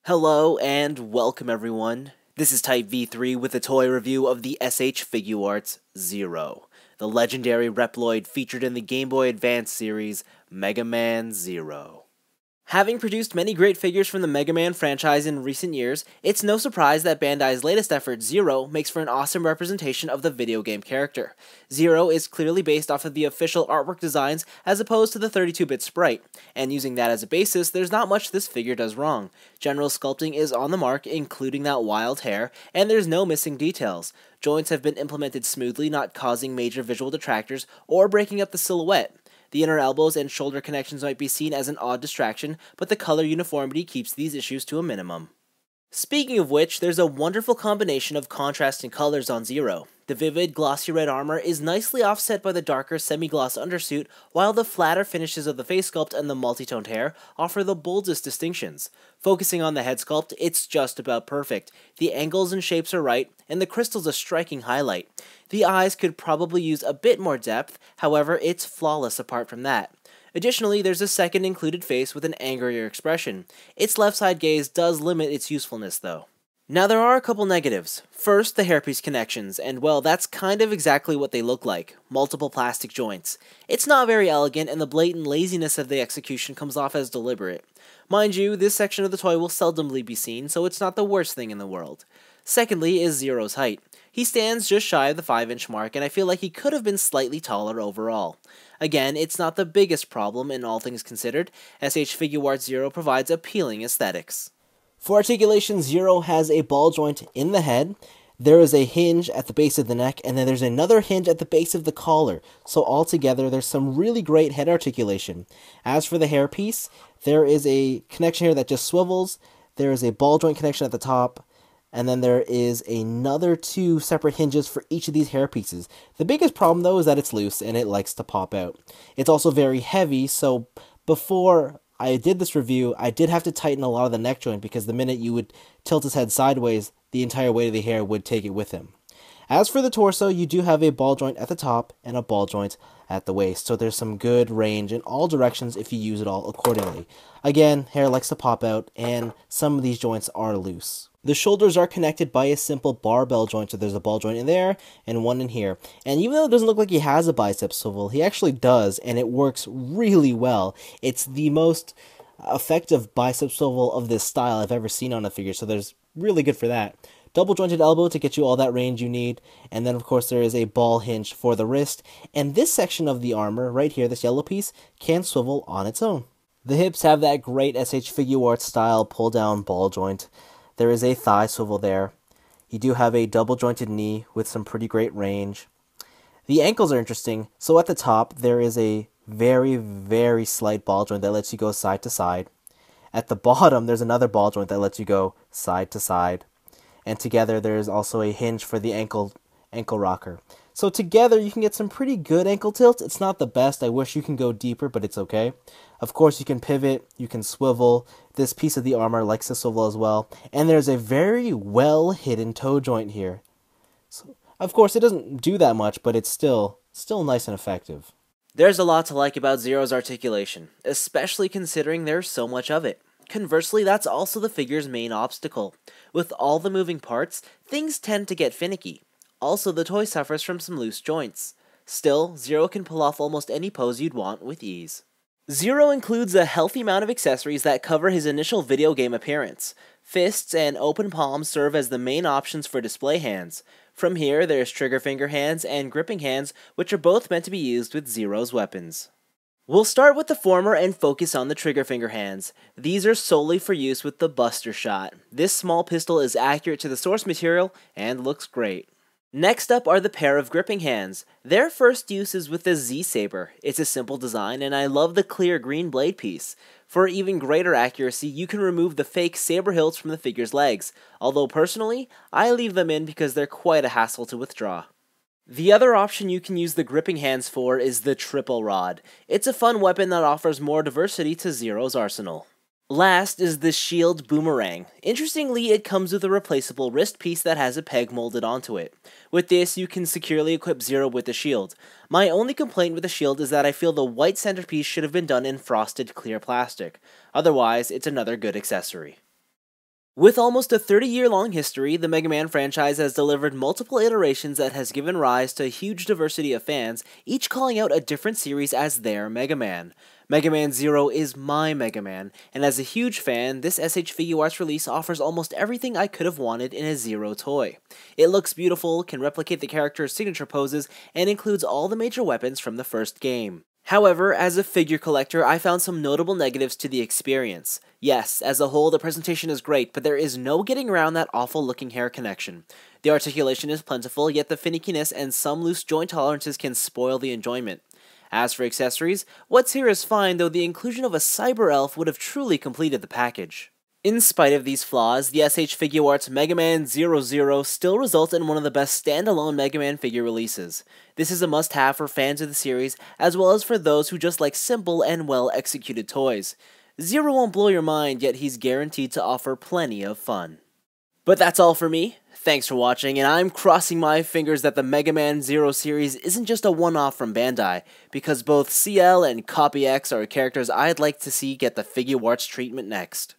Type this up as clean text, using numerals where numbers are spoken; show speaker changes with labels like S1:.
S1: Hello and welcome everyone. This is Type V3 with a toy review of the SH Figuarts Zero, the legendary Reploid featured in the Game Boy Advance series Mega Man Zero. Having produced many great figures from the Mega Man franchise in recent years, it's no surprise that Bandai's latest effort, Zero, makes for an awesome representation of the video game character. Zero is clearly based off of the official artwork designs as opposed to the 32-bit sprite, and using that as a basis, there's not much this figure does wrong. General sculpting is on the mark, including that wild hair, and there's no missing details. Joints have been implemented smoothly, not causing major visual detractors or breaking up the silhouette. The inner elbows and shoulder connections might be seen as an odd distraction, but the color uniformity keeps these issues to a minimum. Speaking of which, there's a wonderful combination of contrasting colors on Zero. The vivid, glossy red armor is nicely offset by the darker, semi-gloss undersuit, while the flatter finishes of the face sculpt and the multi-toned hair offer the boldest distinctions. Focusing on the head sculpt, it's just about perfect. The angles and shapes are right, and the crystal's a striking highlight. The eyes could probably use a bit more depth, however, it's flawless apart from that. Additionally, there's a second included face with an angrier expression. Its left side gaze does limit its usefulness, though. Now there are a couple negatives. First, the hairpiece connections, and well, that's kind of exactly what they look like. Multiple plastic joints. It's not very elegant, and the blatant laziness of the execution comes off as deliberate. Mind you, this section of the toy will seldomly be seen, so it's not the worst thing in the world. Secondly is Zero's height. He stands just shy of the 5-inch mark, and I feel like he could have been slightly taller overall. Again, it's not the biggest problem in all things considered. SH Figuarts Zero provides appealing aesthetics. For articulation, Zero has a ball joint in the head, there is a hinge at the base of the neck, and then there's another hinge at the base of the collar. So altogether, there's some really great head articulation. As for the hairpiece, there is a connection here that just swivels, there is a ball joint connection at the top, and then there is another 2 separate hinges for each of these hair pieces. The biggest problem, though, is that it's loose and it likes to pop out. It's also very heavy, so before I did this review, I did have to tighten a lot of the neck joint because the minute you would tilt his head sideways, the entire weight of the hair would take it with him. As for the torso, you do have a ball joint at the top and a ball joint at the waist, so there's some good range in all directions if you use it all accordingly. Again, hair likes to pop out, and some of these joints are loose. The shoulders are connected by a simple barbell joint, so there's a ball joint in there and one in here. And even though it doesn't look like he has a bicep swivel, he actually does, and it works really well. It's the most effective bicep swivel of this style I've ever seen on a figure, so there's really good for that. Double jointed elbow to get you all that range you need, and then of course there is a ball hinge for the wrist, and this section of the armor, right here, this yellow piece, can swivel on its own. The hips have that great SH Figuarts style pull down ball joint. There is a thigh swivel there. You do have a double jointed knee with some pretty great range. The ankles are interesting. So at the top, there is a very, very slight ball joint that lets you go side to side. At the bottom, there's another ball joint that lets you go side to side. And together, there is also a hinge for the ankle rocker. So together, you can get some pretty good ankle tilt. It's not the best. I wish you can go deeper, but it's okay. Of course, you can pivot, you can swivel. This piece of the armor likes to swivel as well. And there's a very well-hidden toe joint here. So, of course, it doesn't do that much, but it's still nice and effective. There's a lot to like about Zero's articulation, especially considering there's so much of it. Conversely, that's also the figure's main obstacle. With all the moving parts, things tend to get finicky. Also, the toy suffers from some loose joints. Still, Zero can pull off almost any pose you'd want with ease. Zero includes a healthy amount of accessories that cover his initial video game appearance. Fists and open palms serve as the main options for display hands. From here, there's trigger finger hands and gripping hands, which are both meant to be used with Zero's weapons. We'll start with the former and focus on the trigger finger hands. These are solely for use with the Buster Shot. This small pistol is accurate to the source material and looks great. Next up are the pair of gripping hands. Their first use is with the Z-saber. It's a simple design, and I love the clear green blade piece. For even greater accuracy, you can remove the fake saber hilts from the figure's legs, although personally, I leave them in because they're quite a hassle to withdraw. The other option you can use the gripping hands for is the triple rod. It's a fun weapon that offers more diversity to Zero's arsenal. Last is the shield boomerang. Interestingly, it comes with a replaceable wrist piece that has a peg molded onto it. With this, you can securely equip Zero with the shield. My only complaint with the shield is that I feel the white centerpiece should have been done in frosted clear plastic. Otherwise, it's another good accessory. With almost a 30-year-long history, the Mega Man franchise has delivered multiple iterations that has given rise to a huge diversity of fans, each calling out a different series as their Mega Man. Mega Man Zero is my Mega Man, and as a huge fan, this SH Figuarts release offers almost everything I could have wanted in a Zero toy. It looks beautiful, can replicate the character's signature poses, and includes all the major weapons from the first game. However, as a figure collector, I found some notable negatives to the experience. Yes, as a whole, the presentation is great, but there is no getting around that awful-looking hair connection. The articulation is plentiful, yet the finickiness and some loose joint tolerances can spoil the enjoyment. As for accessories, what's here is fine, though the inclusion of a cyber elf would have truly completed the package. In spite of these flaws, the SH Figuarts Mega Man 00 still results in one of the best standalone Mega Man figure releases. This is a must-have for fans of the series, as well as for those who just like simple and well-executed toys. Zero won't blow your mind, yet he's guaranteed to offer plenty of fun. But that's all for me. Thanks for watching, and I'm crossing my fingers that the Mega Man Zero series isn't just a one-off from Bandai, because both CL and Copy X are characters I'd like to see get the Figuarts treatment next.